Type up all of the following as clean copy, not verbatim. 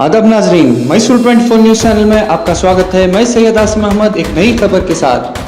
आदाब नाजरीन, Mysore 24 news channel में आपका स्वागत है। मैं सैयद आसिम अहमद एक नई खबर के साथ।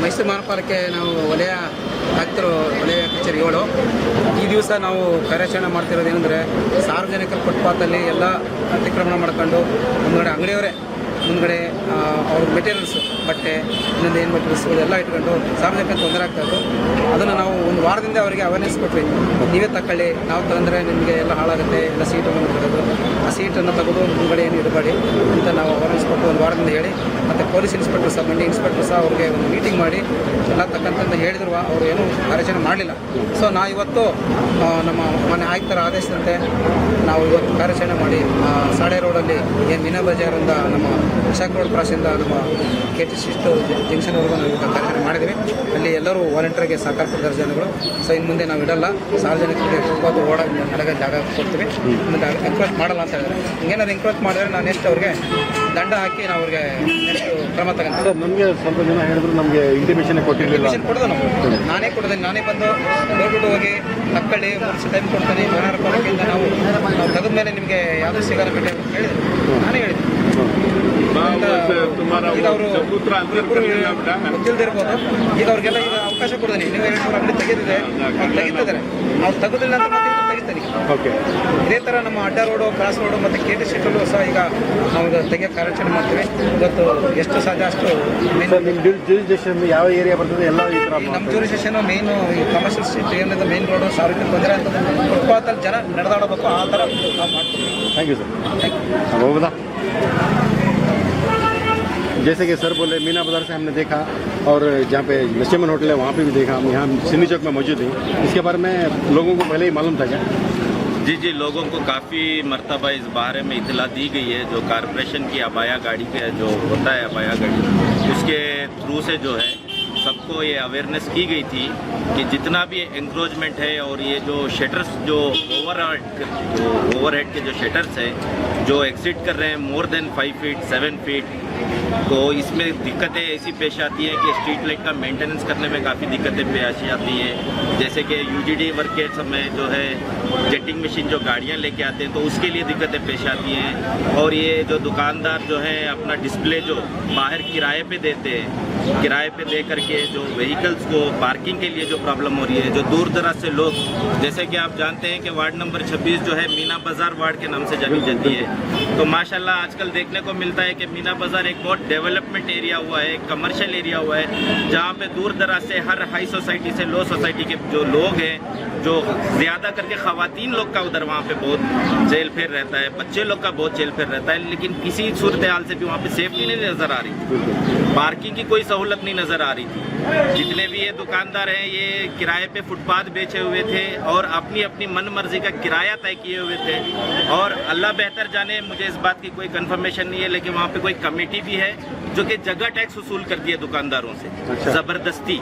ಮೈಸೂರು ಮಹಾನಗರಪಾಲಿಕೆ ನಾವು ವಲಯ ಆಯುಕ್ತರು ವಲಯ ಕಚೇರಿ 7 ಈ ದಿವಸ ನಾವು ಕಾರ್ಯಾಚರಣೆ ಮಾಡ್ತಿರೋದು ಏನಂದರೆ ಸಾರ್ವಜನಿಕರ ಫುಟ್ಪಾತಲ್ಲಿ ಎಲ್ಲ ಅತಿಕ್ರಮಣ ಮಾಡ್ಕೊಂಡು ಮುಂದ್ಗಡೆ ಅಂಗಡಿಯವರೇ ಮುಂದ್ಗಡೆ ಅವ್ರ ಮೆಟೀರಿಯಲ್ಸು ಬಟ್ಟೆ ಇನ್ನೊಂದು ಏನು ಮೆಟೀರಿಯಲ್ಸು ಇದೆಲ್ಲ ಇಟ್ಕೊಂಡು ಸಾರ್ವಜನಿಕರಿಗೆ ತೊಂದರೆ ಆಗ್ತಾಯಿತ್ತು. ಅದನ್ನು ನಾವು ಒಂದು ವಾರದಿಂದ ಅವರಿಗೆ ಅವೇರ್ನೆಸ್ ಕೊಟ್ವಿ. ನೀವೇ ತಗೊಳ್ಳಿ, ನಾವು ತಗೊಂಡ್ರೆ ನಿಮಗೆ ಎಲ್ಲ ಹಾಳಾಗುತ್ತೆ, ಎಲ್ಲ ಸೀಟನ್ನು ಬಿಡೋದು, ಆ ಸೀಟನ್ನು ತೆಗೆದು ಮುಂದ್ಗಡೆ ಏನು ಇಡಬೇಡಿ ಅಂತ ನಾವು ಅವೇರ್ನೆಸ್ ಕೊಟ್ಟು ಒಂದು ವಾರದಿಂದ ಹೇಳಿ, ಮತ್ತು ಪೊಲೀಸ್ ಇನ್ಸ್ಪೆಕ್ಟರ್ ಸಹ ಮಂಡಿ ಇನ್ಸ್ಪೆಕ್ಟರ್ ಸಹ ಅವ್ರಿಗೆ ಒಂದು ಮೀಟಿಂಗ್ ಮಾಡಿ ಎಲ್ಲ ತಕ್ಕಂತಂದು ಹೇಳಿದ್ರು. ಅವರು ಏನೂ ಕಾರ್ಯಾಚರಣೆ ಮಾಡಲಿಲ್ಲ. ಸೊ ನಾವು ಇವತ್ತು ನಮ್ಮ ಮಾನ್ಯ ಆಯುಕ್ತರ ಆದೇಶದಂತೆ ನಾವು ಇವತ್ತು ಕಾರ್ಯಾಚರಣೆ ಮಾಡಿ ಸಾಡೆ ರೋಡಲ್ಲಿ ಏನು ಮೀನಾ ಬಜಾರಿಂದ ನಮ್ಮ ವಿಶಾಖ ರೋಡ್ ಕ್ರಾಸಿಂದ ನಮ್ಮ KT ಸಿಸ್ಟು ಜಂಕ್ಷನ್ವರೆಗೂ ನಾವು ಇವತ್ತು ಕಾರ್ಯಾಚರಣೆ ಮಾಡಿದ್ದೀವಿ. ಅಲ್ಲಿ ಎಲ್ಲರೂ ವಾಲಂಟಿಯರ್ಗೆ ಸಹಕಾರ ಕೊಡ್ತಾರೆ ಜನಗಳು. ಸೊ ಇನ್ನು ಮುಂದೆ ನಾವು ಇಡಲ್ಲ, ಸಾರ್ವಜನಿಕರಿಗೆ ಫುಟ್ಪಾತ್ ನಡೆಗೆ ಜಾಗ ಕೊಡ್ತೀವಿ, ಮುಂದೆ ಎಂಕ್ರೋಚ್ ಮಾಡಲ್ಲ ಅಂತ ಹೇಳಿದ್ರೆ. ಹಿಂಗೇನಾದ್ರು ಎಂಕ್ರೋಚ್ ಮಾಡಿದ್ರೆ ನಾನು ನೆಕ್ಸ್ಟ್ ಅವ್ರಿಗೆ ದಂಡ ಹಾಕಿ ನಾವು ಅವ್ರಿಗೆ ನೆಕ್ಸ್ಟ್ ಕ್ರಮ ತಗೊಂಡು. ನಮಗೆ ಸ್ವಲ್ಪ ಜನ ಹೇಳಿದ್ರು ನಮಗೆ ಇಂಟಿಮೇಷನ್ ಕೊಟ್ಟಿರಲಿಲ್ಲ. ಕೊಡೋದು ನಾನೇ ಕೊಡೋದಿಲ್ಲ, ನಾನೇ ಬಂದು ನೋಡ್ಬಿಟ್ಟು ಹೋಗಿ ತಕ್ಕಳ್ಳಿ ಮುಗಿಸಿ ಟೈಮ್ ಕೊಡ್ತೀನಿ, ಮಹಾನಗರಪಾಲಿಕೆಯಿಂದ ನಾವು ತೆಗೆದ ಮೇಲೆ ನಿಮಗೆ ಯಾವುದೂ ಸಿಗಲ್ಲ ಬೇಡ ಅಂತ ಹೇಳಿದೆ. ನಾನೇ ಹೇಳಿದ್ದೀನಿ. ಈಗ ಅವರು ಗೊತ್ತಿಲ್ದಿರ್ಬೋದು. ಈಗ ಅವ್ರಿಗೆಲ್ಲ ಈಗ ಅವಕಾಶ ಕೊಡ್ತೀನಿ. ನೀವು 2-3 ಅಂಗಡಿ ತೆಗೆದಿದೆ, ಅವ್ರು ತೆಗಿತಿದ್ದಾರೆ. ಅವ್ರು ತೆಗೆದಿಲ್ಲ ಅಂತ ಮತ್ತೆ ತೆಗಿತೀನಿ. ಇದೇ ಥರ ನಮ್ಮ ಅಡ್ಡ ರೋಡು, ಕ್ರಾಸ್ ರೋಡು ಮತ್ತು KT ಸಿಟಲ್ಲೂ ಸಹ ಈಗ ನಾವು ತೆಗಿಯೋಕ್ಕೆ ಕಾರ್ಯಾಚರಣೆ ಮಾಡ್ತೀವಿ. ಇವತ್ತು ಎಷ್ಟು ಸಾಧ್ಯ ಅಷ್ಟು ಯಾವ ಏರಿಯಾ ಬರ್ತದೆ ಎಲ್ಲ ಈ ಥರ ನಮ್ಮ ಜೂರಿಸ್ಡಿಕ್ಷನ್ ಮೇನು ಕಮರ್ಷಿಯಲ್ ಸ್ಟ್ರೀಟ್ ಏನಿದೆ ಮೇನ್ ರೋಡು, ಸಾರ್ವಜನಿಕ ತೊಂದರೆ ಅಂತಂದ್ರೆ ಫುಟ್ಪಾತಲ್ಲಿ ಜನ ನಡೆದಾಡಬೇಕು, ಆ ಥರ ನಾವು ಮಾಡ್ತೀವಿ. Thank you sir. ಹೋಗೋದಾ? जैसे कि सर बोले मीना बाज़ार से हमने देखा और जहाँ पे नशेमन होटल है वहाँ पे भी देखा। हम यहाँ सिंधी चौक में मौजूद हैं, इसके बारे में लोगों को पहले ही मालूम था क्या? जी, लोगों को काफ़ी मरतबा इस बारे में इतला दी गई है। जो कॉरपोरेशन की अबाया गाड़ी के जो होता है अबाया गाड़ी, उसके थ्रू से जो है सबको ये अवेयरनेस की गई थी कि जितना भी एंक्रोचमेंट है और ये जो शटर्स जो ओवरहेड के जो शटर्स है जो एक्सिट कर रहे हैं मोर देन 5 फीट 7 फीट, तो इसमें दिक्कतें ऐसी पेश आती हैं कि स्ट्रीट लाइट का मेंटेनेंस करने में काफ़ी दिक्कतें पेश आती हैं। जैसे कि UGD वर्क के समय जो है जेटिंग मशीन जो गाड़ियां लेके आते हैं तो उसके लिए दिक्कतें पेश आती हैं। और ये जो दुकानदार जो है अपना डिस्प्ले जो बाहर किराए पे देते हैं, किराए पे दे करके जो व्हीकल्स को पार्किंग के लिए जो प्रॉब्लम हो रही है, जो दूर दराज से लोग, जैसे कि आप जानते हैं कि वार्ड नंबर 26 जो है मीना बाज़ार वार्ड के नाम से जानी जाती है, तो माशाल्लाह आजकल देखने को मिलता है कि मीना बाज़ार एक बहुत डेवलपमेंट एरिया हुआ है, कमर्शियल एरिया हुआ है, जहाँ पे दूर दराज से हर हाई सोसाइटी से लो सोसाइटी के जो लोग हैं, जो ज़्यादा करके ख़वातीन लोग का उधर वहाँ पे बहुत चेल फेर रहता है, बच्चे लोग का बहुत चेल फेर रहता है, लेकिन किसी सूरत हाल से भी वहाँ पे सेफ्टी नहीं नज़र आ रही थी, पार्किंग की कोई सहूलत नहीं नज़र आ रही थी। जितने भी ये दुकानदार हैं ये किराए पे फुटपाथ बेचे हुए थे और अपनी अपनी मन मर्जी का किराया तय किए हुए थे। और अल्लाह बेहतर जाने, मुझे इस बात की कोई कंफर्मेशन नहीं है, लेकिन वहाँ पे कोई कमेटी भी है जो कि जगह टैक्स वसूल करती है दुकानदारों से। अच्छा। जबरदस्ती।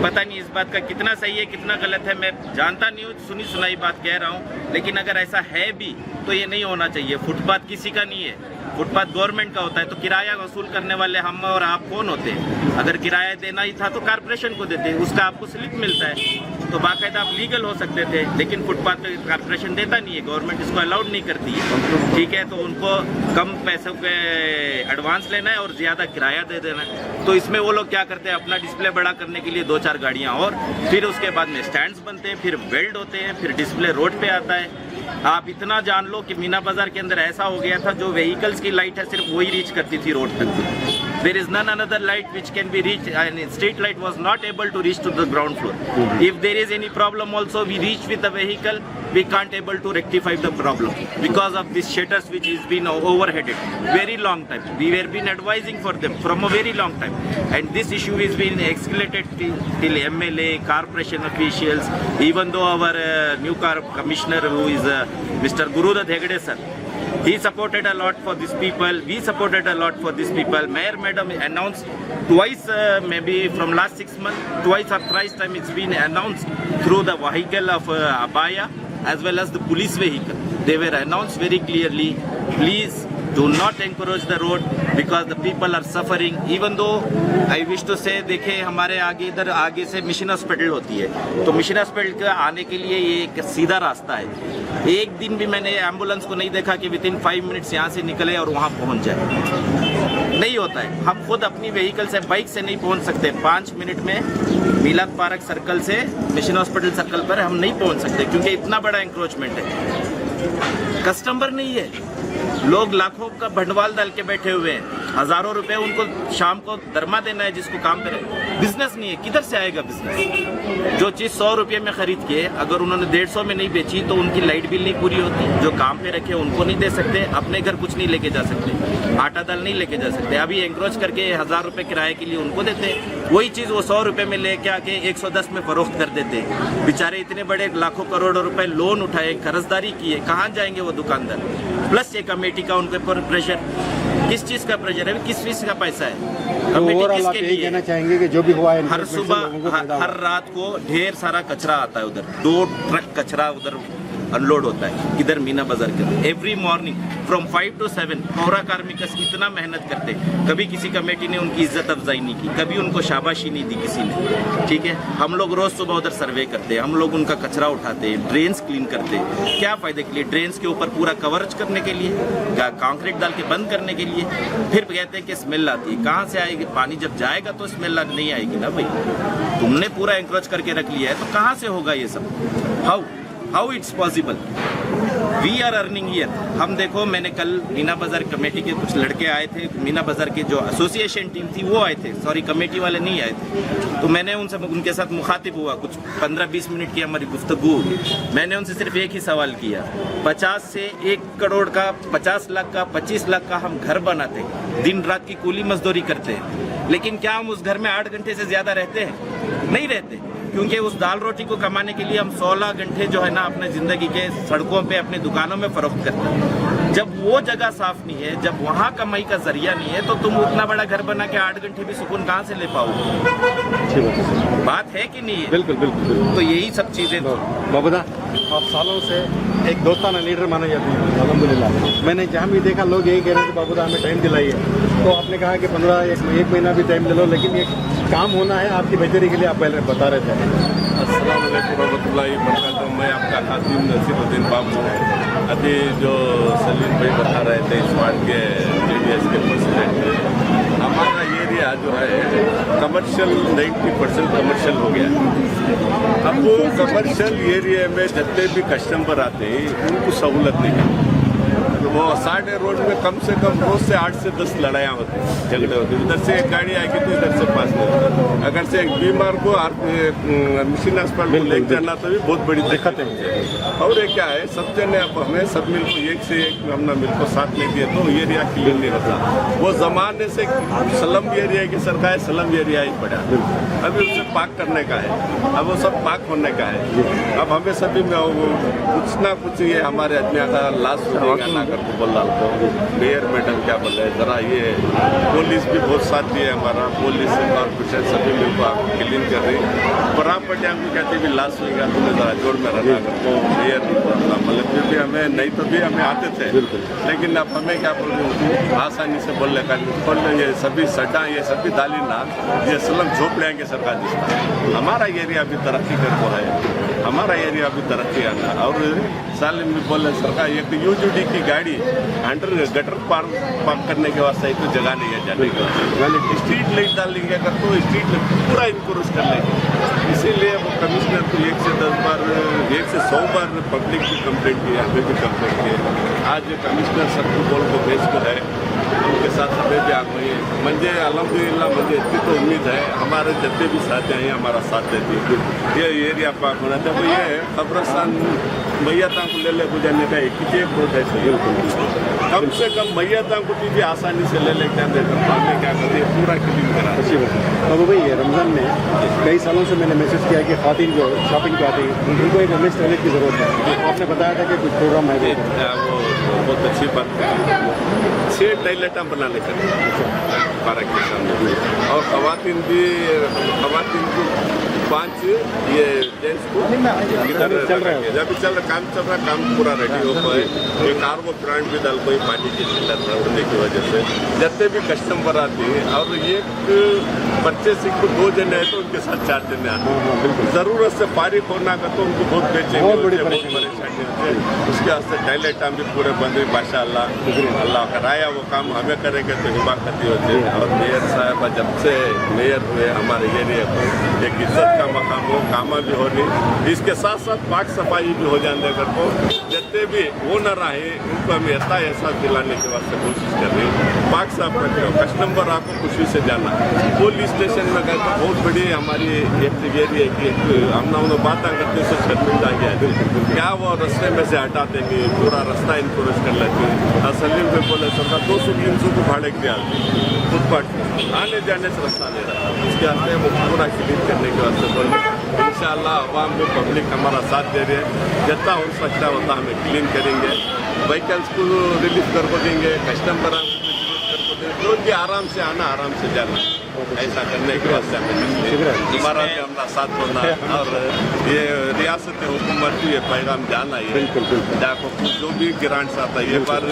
पता नहीं इस बात का कितना सही है कितना गलत है, मैं जानता नहीं हूँ, सुनी सुनाई बात कह रहा हूँ, लेकिन अगर ऐसा है भी तो ये नहीं होना चाहिए। फुटपाथ किसी का नहीं है, फुटपाथ गवर्नमेंट का होता है, तो किराया वसूल करने वाले हम और आप कौन होते हैं? अगर किराया देना ही था तो कॉर्पोरेशन को देते, उसका आपको स्लिप मिलता है तो बाकायदा आप लीगल हो सकते थे, लेकिन फुटपाथ पे कॉर्पोरेशन देता नहीं है, गवर्नमेंट इसको अलाउड नहीं करती है। ठीक है, तो उनको कम पैसों के एडवांस लेना है और ज़्यादा किराया दे देना है। तो इसमें वो लोग क्या करते हैं, अपना डिस्प्ले बड़ा करने के लिए 2-4 गाड़ियाँ और फिर उसके बाद में स्टैंड्स बनते हैं, फिर वेल्ड होते हैं, फिर डिस्प्ले रोड पे आता है। आप इतना जान लो कि मीना बाज़ार के अंदर ऐसा हो गया था, जो व्हीकल्स की लाइट है सिर्फ वही रीच करती थी रोड तक। There is none another light which can be reached, and street light was not able to reach to the ground floor. If there is any problem also, we reach with the vehicle, we can't able to rectify the problem because of these shutters which is been overheated very long time. We were been advising for them from a very long time, and this issue is being escalated till MLA, corporation officials, even though our new commissioner who is Mr. Gurudat Hegde sir, he supported a lot for these people. We supported a lot for these people. Mayor madam announced twice, maybe from last 6 months, twice or thrice time it's been announced through the vehicle of Abaya as well as the police vehicle. They were announced very clearly, please do not encourage the road because the people are suffering. Even though I wish to say, देखे हमारे आगे इधर आगे से mission hospital होती है, तो mission hospital के आने के लिए ये एक सीधा रास्ता है. एक दिन भी मैंने एम्बुलेंस को नहीं देखा कि विदिन 5 मिनट्स यहाँ से निकले और वहाँ पहुँच जाए. नहीं होता है. हम खुद अपनी व्हीकल से, बाइक से नहीं पहुँच सकते. 5 मिनट में मिलाद पार्क सर्कल से मिशन हॉस्पिटल सर्कल पर हम नहीं पहुँच सकते क्योंकि इतना बड़ा इंक्रोचमेंट है. कस्टमर नहीं है, लोग लाखों का भंडवाल डाल के बैठे हुए हैं. हजारों रुपए उनको शाम को दरमा देना है जिसको काम करे. बिजनेस नहीं है, किधर से आएगा बिजनेस? जो चीज 100 रुपये में खरीद के अगर उन्होंने 150 में नहीं बेची तो उनकी लाइट बिल नहीं पूरी होती. जो काम पे रखे उनको नहीं दे सकते, अपने घर कुछ नहीं लेके जा सकते, आटा दाल नहीं लेके जा सकते. अभी एंक्रोच करके 1000 रुपए किराए के लिए उनको देते, वही चीज वो 100 रुपए में लेके आके 110 में फरोख्त कर देते. बेचारे इतने बड़े लाखों करोड़ों रुपए लोन उठाए, कर्जदारी किए, कहाँ जाएंगे वो दुकानदार? प्लस ये कमेटी का उनके ऊपर प्रेशर. किस चीज का प्रेशर है? किस चीज का पैसा है? कमेटी किसके लिए? कहना चाहेंगे कि जो भी हुआ है हर सुबह हर रात को ढेर सारा कचरा आता है उधर. 2 ट्रक कचरा उधर अनलोड होता है इधर मीना बाजार के. एवरी मॉर्निंग फ्रॉम 5 to 7 पौरा कार्मिक इतना मेहनत करते. कभी किसी कमेटी ने उनकी इज्जत अफजाई नहीं की, कभी उनको शाबाशी नहीं दी किसी ने. ठीक है, हम लोग रोज सुबह उधर सर्वे करते, हम लोग उनका कचरा उठाते, ड्रेन्स क्लीन करते. क्या फायदे के लिए? ड्रेन्स के ऊपर पूरा कवरेज करने के लिए, कंक्रीट डाल के बंद करने के लिए. फिर कहते हैं कि स्मेल आती है. कहाँ से आएगी? पानी जब जाएगा तो स्मेल नहीं आएगी ना भाई. तुमने पूरा एंक्रोच करके रख लिया है तो कहाँ से होगा ये सब? How it's possible? We are earning here. हम देखो, मैंने कल मीना बाजार कमेटी के कुछ लड़के आए थे, मीना बाजार के जो एसोसिएशन टीम थी वो आए थे, सॉरी कमेटी वाले नहीं आए थे. तो मैंने उनके साथ मुखातिब हुआ, कुछ 15-20 मिनट की हमारी गुफ्तगू. मैंने उनसे सिर्फ एक ही सवाल किया, 50 से 1 करोड़ का, 50 लाख का, 25 लाख का हम घर बनाते, दिन रात की कूली मजदूरी करते हैं, लेकिन क्या हम उस घर में 8 घंटे से ज्यादा रहते हैं? नहीं रहते, क्योंकि उस दाल रोटी को कमाने के लिए हम 16 घंटे जो है ना अपने जिंदगी के सड़कों पे, अपने दुकानों में फरोख्त करते हैं. जब वो जगह साफ नहीं है, जब वहाँ कमाई का जरिया नहीं है, तो तुम उतना बड़ा घर बना के 8 घंटे भी सुकून कहाँ से ले पाओगे? बात है कि नहीं है? बिल्कुल बिल्कुल. तो यही सब चीजें. बाबूदा, आप सालों से एक दोस्ताना लीडर माना जाती है अल्हम्दुलिल्लाह. मैंने जहाँ भी देखा लोग यही कह रहे थे बाबूदा हमें टाइम दिलाइए. तो आपने कहा कि 15 एक महीना भी टाइम ले लो, लेकिन ये काम होना है आपकी बेहतरी के लिए, आप पहले बता रहे थे. अस्सलाम वालेकुम रहमतुल्लाहि व बरकातहू. मैं आपका खातिम नसीरुद्दीन बाबू. अभी जो सलीम भाई बता रहे थे इस वार्ड के JDS के प्रेसिडेंट, हमारा एरिया जो है कमर्शियल 90% कमर्शियल हो गया. अब वो कमर्शियल एरिया में जितने भी कस्टमर आते हैं उनको सहूलत नहीं है. वो साढ़े रोड में कम से कम रोज से 8 से 10 लड़ाइयाँ होती, झगड़े होते. उधर से एक गाड़ी आएगी तो इधर से पास नहीं होता. अगर से एक बीमार को मिशन अस्पताल लेके जाना तो भी बहुत बड़ी दिक्कत है. और ये क्या है, सब जने अब हमें सब मिल को एक से एक हमने मिल को साथ नहीं दिए तो एरिया क्लीन नहीं होता. वो जमाने से स्लम एरिया की सरकार स्लम एरिया ही पड़ा. अभी उसे पाक करने का है, अब वो सब पाक होने का है. अब हमें सभी में कुछ ना कुछ ये हमारे आदमी का लास्ट ना करके बोल रहा हूँ. मेयर मैडम क्या बोल रहे हैं जरा, ये पुलिस भी बहुत साथ दिए हमारा. पुलिस कॉर्पोरेशन सभी मिल को आप क्लीन कर रही. प्रॉपर्टी हमको कहते भी लास्ट होगा तुम्हें जरा जोड़ में रहना तो मेयर मतलब फिर भी हमें नहीं तो भी हमें आते थे, लेकिन अब हमें क्या आसानी से बोलने का ये सभी सड्डा ये सभी दाली ना ये सलम झोपड़ियाँ की सरकार जिसमें हमारा एरिया अभी तरक्की कर रहा है. हमारा एरिया अभी तरक्की आना. और साल में बोले सरकार एक UGD की गाड़ी अंडर गटर पार्क करने के वास्ते तो जगह नहीं है जाने के. स्ट्रीट लाइट डाल लेंगे अगर तो स्ट्रीट लाइट पूरा इनक्रोच कर लेंगे. इसीलिए वो कमिश्नर को 1 से 10 बार 1 से 100 बार पब्लिक की कंप्लेंट की, हमें भी कंप्लेंट की. आज कमिश्नर सबको बोल को भेज कर है उनके साथ हमें भी आग हुई म्हणजे अलहमदिल्ला म्हणजे इतनी तो उम्मीद है हमारे जितने भी साथी हैं हमारा साथ देती है। ये एरिया पाक होना था तो ये कब्रस्तान मैयता को ले गुजरने का एक प्रोटेस्ट है। कम से कम मैयता को भी आसानी से ले लेके आते हैं क्या करते हैं पूरा क्लीन करा। अच्छी बात है। बाबू भाई ये रमज़ान में कई सालों से मैंने मैसेज किया कि खातिन जो शॉपिंग पे आती है उनको एक वेस्ट टॉयलेट की ज़रूरत है। आपने बताया था कि कुछ प्रोग्राम है वो बहुत अच्छी बात है। 6 टॉयलेट हम बनाने का पार्क के सामने और खवातीन को 5 ये जेंट्स को इधर चल रहा है जब चल रहा काम पूरा रेडी हो पाए। ये कार वो ब्रांड भी डाल कोई पार्टी की चिल्लत होने की वजह से जितने भी कस्टमर आते हैं और एक परचेसिंग को 2 जने हैं तो उनके साथ 4 जने आते हैं। ज़रूरत से फारिग होना का तो उनको बहुत बेचैनी होती है, बहुत परेशानी होती है। उसके वास्ते टॉयलेट हम भी पूरे बंद हुई माशाअल्लाह। अल्लाह कराया वो काम हमें करेंगे तो हिमाकती होती है। और मेयर साहब जब से मेयर हुए हमारे एरिया को एक इज्जत का मकाम हो कामा भी हो रही इसके साथ साथ पाक सफाई भी हो जाने कर को जितने भी ओनर आए उनको हम एहसास दिलाने के वास्ते कोशिश कर रहे हैं। पाक साफ रखे हो कस्टमर आपको खुशी से जाना। पुलिस स्टेशन में गए तो बहुत बड़ी हमारी एक एरिया की हम बात करते हैं शर्मिंदा गया क्या वो रास्ते में से हटा देंगे पूरा रास्ता इनक्रोच कर लेते हैं। सलीम पे बोले सरकार 200-300 को भाड़े के फुटपाथ आने जाने से रास्ता दे रहा है। इसके वास्ते वो पूरा क्लीन करने के वास्ते बोल रहे इंशाअल्लाह अवाम में पब्लिक हमारा साथ दे रहे हैं। जितना हो सकता है उतना हमें क्लीन करेंगे। व्हीकल्स को रिलीफ कर को देंगे कस्टमर जो कि आराम से आना आराम से जाना ऐसा करने के वास्ते हमारा भी हमारा साथ होना और ये रियासत हुकूमत को ये पैगाम जाना है जाको जो भी ग्रांट्स आता है ये बार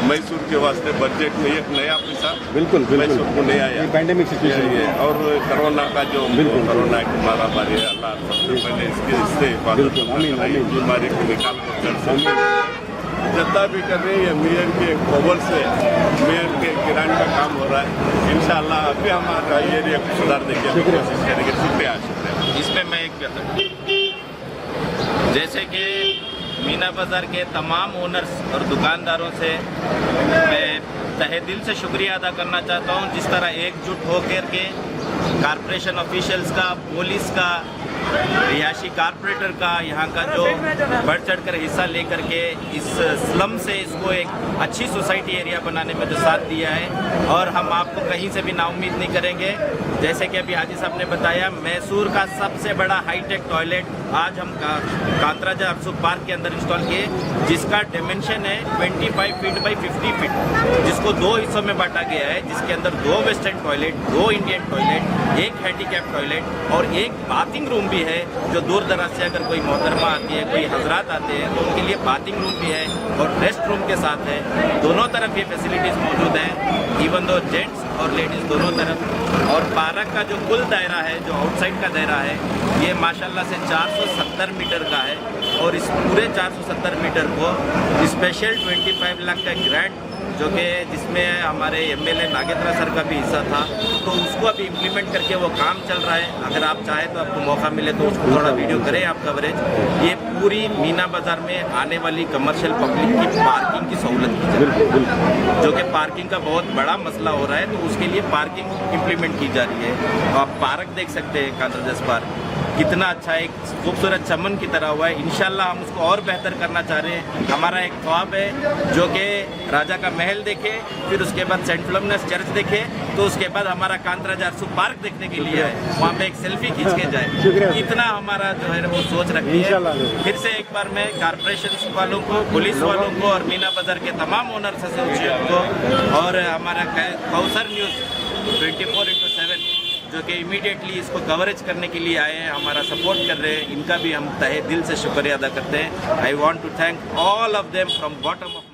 मैसूर के वास्ते बजट में एक नया पैसा बिल्कुल मैसूर को नहीं आया पैंडेमिक सिचुएशन है और कोरोना का जो कोरोना की महामारी है अल्लाह सबसे पहले इससे हिफाजत बीमारी को निकाल कर जितना भी कर रहे हैं ये मेयर के कवर से मेयर के ग्रांट का काम हो रहा है। इंशाअल्लाह अभी हमारा एरिया को सुधारने की कोशिश करेंगे। शुक्रिया। इसमें मैं एक जैसे कि मीना बाज़ार के तमाम ओनर्स और दुकानदारों से मैं तहे दिल से शुक्रिया अदा करना चाहता हूँ जिस तरह एकजुट होकर के कारपोरेशन ऑफिशियल्स का पुलिस का रिहायशी कारपोरेटर का यहाँ का जो बढ़ चढ़ कर हिस्सा लेकर के इस स्लम से इसको एक अच्छी सोसाइटी एरिया बनाने में जो साथ दिया है और हम आपको कहीं से भी नाउम्मीद नहीं करेंगे। जैसे कि अभी हाजी साहब ने बताया मैसूर का सबसे बड़ा हाईटेक टॉयलेट आज हम कांतराजा अरसू पार्क के अंदर इंस्टॉल किए जिसका डायमेंशन है 25 फीट बाई 50 फीट जिसको 2 हिस्सों में बांटा गया है जिसके अंदर 2 western toilet 2 Indian toilet 1 handicap toilet और 1 बाथिंग रूम भी है जो दूर दराज से अगर कोई मोहतरमा आती है कोई हजरात आते हैं तो उनके लिए बाथिंग रूम भी है और रेस्ट रूम के साथ है। दोनों तरफ ये फैसिलिटीज़ मौजूद हैं इवन दो जेंट्स और लेडीज़ दोनों तरफ। और पार्क का जो कुल दायरा है जो आउटसाइड का दायरा है ये माशाल्लाह से 470 मीटर का है और इस पूरे 470 मीटर को स्पेशल 25 लाख का ग्रांट जो कि जिसमें हमारे एमएलए नागेंद्र सर का भी हिस्सा था तो उसको अभी इम्प्लीमेंट करके वो काम चल रहा है। अगर आप चाहें तो आपको मौका मिले तो उसको थोड़ा वीडियो करें आप कवरेज। ये पूरी मीना बाज़ार में आने वाली कमर्शियल पब्लिक की पार्किंग की सहूलत की जाए जो कि पार्किंग का बहुत बड़ा मसला हो रहा है तो उसके लिए पार्किंग इम्प्लीमेंट की जा रही है। आप पार्क देख सकते हैं कांतराजा पार्क कितना अच्छा एक खूबसूरत चमन की तरह हुआ है। इंशाल्लाह हम उसको और बेहतर करना चाह रहे हैं। हमारा एक ख्वाब है जो कि राजा का महल देखे फिर उसके बाद सेंट फिलोमिनस चर्च देखे तो उसके बाद हमारा कांतराजा अरसू पार्क देखने के लिए है वहाँ पे एक सेल्फी खींच के जाए। इतना हमारा जो है वो सोच रखी है। फिर से एक बार मैं कारपोरेशन वालों को पुलिस वालों को और मीना बाज़ार के तमाम ओनर्स एसोसिएशन को और हमारा कौसर न्यूज़ 24/7 जो कि इमीडिएटली इसको कवरेज करने के लिए आए हैं हमारा सपोर्ट कर रहे हैं इनका भी हम तहे दिल से शुक्रिया अदा करते हैं। I want to thank all of them from bottom of